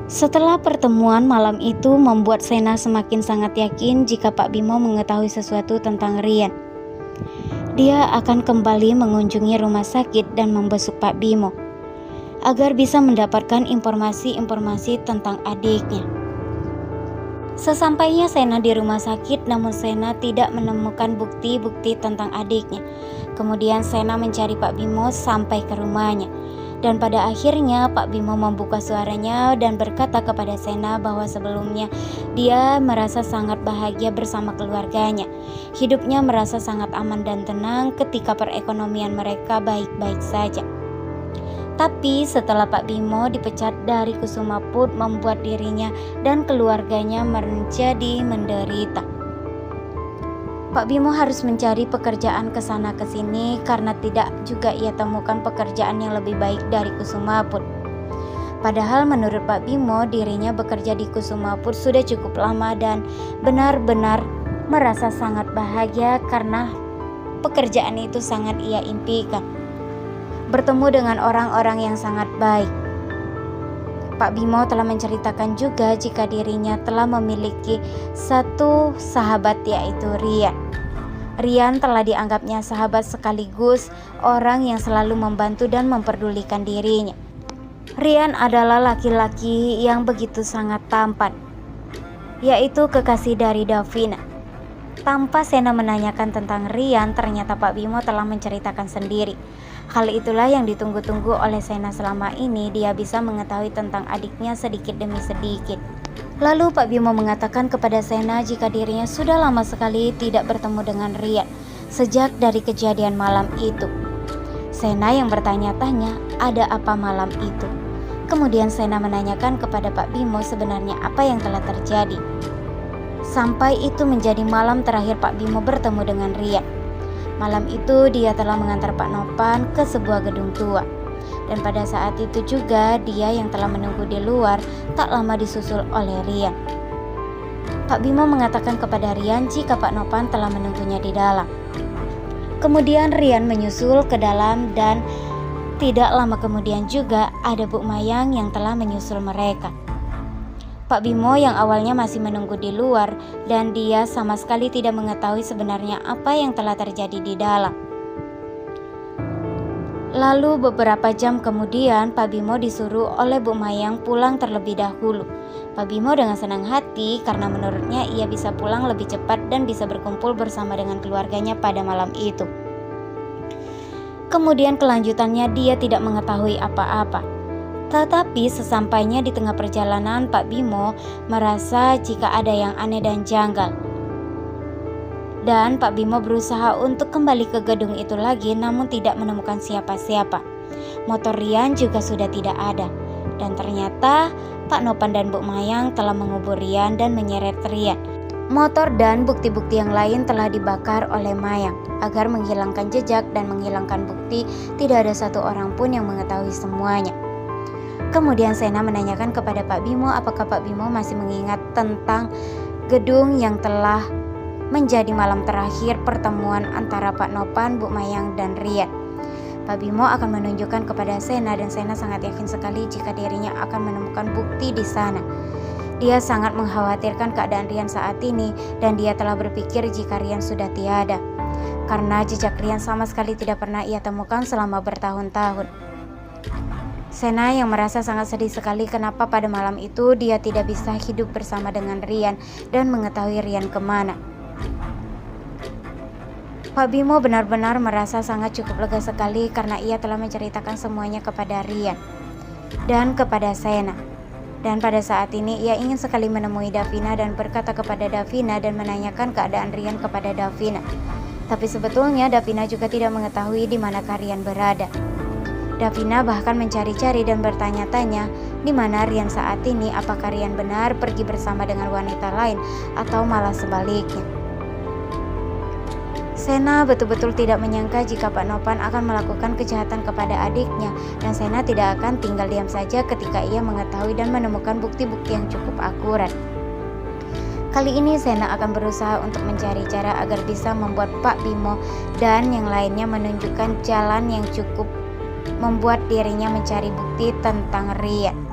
Setelah pertemuan malam itu membuat Sena semakin sangat yakin jika Pak Bimo mengetahui sesuatu tentang Rian. Dia akan kembali mengunjungi rumah sakit dan membesuk Pak Bimo agar bisa mendapatkan informasi-informasi tentang adiknya. Sesampainya Sena di rumah sakit, namun Sena tidak menemukan bukti-bukti tentang adiknya. Kemudian Sena mencari Pak Bimo sampai ke rumahnya. Dan pada akhirnya Pak Bimo membuka suaranya dan berkata kepada Sena bahwa sebelumnya dia merasa sangat bahagia bersama keluarganya. Hidupnya merasa sangat aman dan tenang ketika perekonomian mereka baik-baik saja. Tapi setelah Pak Bimo dipecat dari Kusuma Food membuat dirinya dan keluarganya menjadi menderita. Pak Bimo harus mencari pekerjaan ke sana ke sini karena tidak juga ia temukan pekerjaan yang lebih baik dari Kusuma Food. Padahal menurut Pak Bimo dirinya bekerja di Kusuma Food sudah cukup lama dan benar-benar merasa sangat bahagia karena pekerjaan itu sangat ia impikan. Bertemu dengan orang-orang yang sangat baik. Pak Bimo telah menceritakan juga jika dirinya telah memiliki satu sahabat yaitu Rian. Rian telah dianggapnya sahabat sekaligus orang yang selalu membantu dan memperdulikan dirinya. Rian adalah laki-laki yang begitu sangat tampan, yaitu kekasih dari Davina. Tanpa Sena menanyakan tentang Rian, ternyata Pak Bimo telah menceritakan sendiri. Hal itulah yang ditunggu-tunggu oleh Sena selama ini, dia bisa mengetahui tentang adiknya sedikit demi sedikit. Lalu Pak Bimo mengatakan kepada Sena jika dirinya sudah lama sekali tidak bertemu dengan Rian sejak dari kejadian malam itu. Sena yang bertanya-tanya ada apa malam itu. Kemudian Sena menanyakan kepada Pak Bimo sebenarnya apa yang telah terjadi. Sampai itu menjadi malam terakhir Pak Bimo bertemu dengan Rian. Malam itu dia telah mengantar Pak Nopan ke sebuah gedung tua. Dan pada saat itu juga dia yang telah menunggu di luar tak lama disusul oleh Rian. Pak Bimo mengatakan kepada Rian jika Pak Nopan telah menunggunya di dalam. Kemudian Rian menyusul ke dalam dan tidak lama kemudian juga ada Bu Mayang yang telah menyusul mereka. Pak Bimo yang awalnya masih menunggu di luar dan dia sama sekali tidak mengetahui sebenarnya apa yang telah terjadi di dalam. Lalu beberapa jam kemudian Pak Bimo disuruh oleh Bu Mayang pulang terlebih dahulu. Pak Bimo dengan senang hati karena menurutnya ia bisa pulang lebih cepat dan bisa berkumpul bersama dengan keluarganya pada malam itu. Kemudian kelanjutannya dia tidak mengetahui apa-apa. Tetapi sesampainya di tengah perjalanan Pak Bimo merasa jika ada yang aneh dan janggal. Dan Pak Bimo berusaha untuk kembali ke gedung itu lagi namun tidak menemukan siapa-siapa. Motor Rian juga sudah tidak ada. Dan ternyata Pak Nopan dan Bu Mayang telah mengubur Rian dan menyeret Rian. Motor dan bukti-bukti yang lain telah dibakar oleh Mayang agar menghilangkan jejak dan menghilangkan bukti tidak ada satu orang pun yang mengetahui semuanya. Kemudian Sena menanyakan kepada Pak Bimo apakah Pak Bimo masih mengingat tentang gedung yang telah menjadi malam terakhir pertemuan antara Pak Nopan, Bu Mayang, dan Rian. Pak Bimo akan menunjukkan kepada Sena dan Sena sangat yakin sekali jika dirinya akan menemukan bukti di sana. Dia sangat mengkhawatirkan keadaan Rian saat ini dan dia telah berpikir jika Rian sudah tiada. Karena jejak Rian sama sekali tidak pernah ia temukan selama bertahun-tahun. Sena yang merasa sangat sedih sekali kenapa pada malam itu dia tidak bisa hidup bersama dengan Rian dan mengetahui Rian kemana. Pak Bimo benar-benar merasa sangat cukup lega sekali karena ia telah menceritakan semuanya kepada Rian dan kepada Sena. Dan pada saat ini ia ingin sekali menemui Davina dan berkata kepada Davina dan menanyakan keadaan Rian kepada Davina. Tapi sebetulnya Davina juga tidak mengetahui di manakah Rian berada. Davina bahkan mencari-cari dan bertanya-tanya di mana Rian saat ini, apakah Rian benar pergi bersama dengan wanita lain atau malah sebaliknya. Sena betul-betul tidak menyangka jika Pak Nopan akan melakukan kejahatan kepada adiknya dan Sena tidak akan tinggal diam saja ketika ia mengetahui dan menemukan bukti-bukti yang cukup akurat. Kali ini Sena akan berusaha untuk mencari cara agar bisa membuat Pak Bimo dan yang lainnya menunjukkan jalan yang cukup membuat dirinya mencari bukti tentang Rian.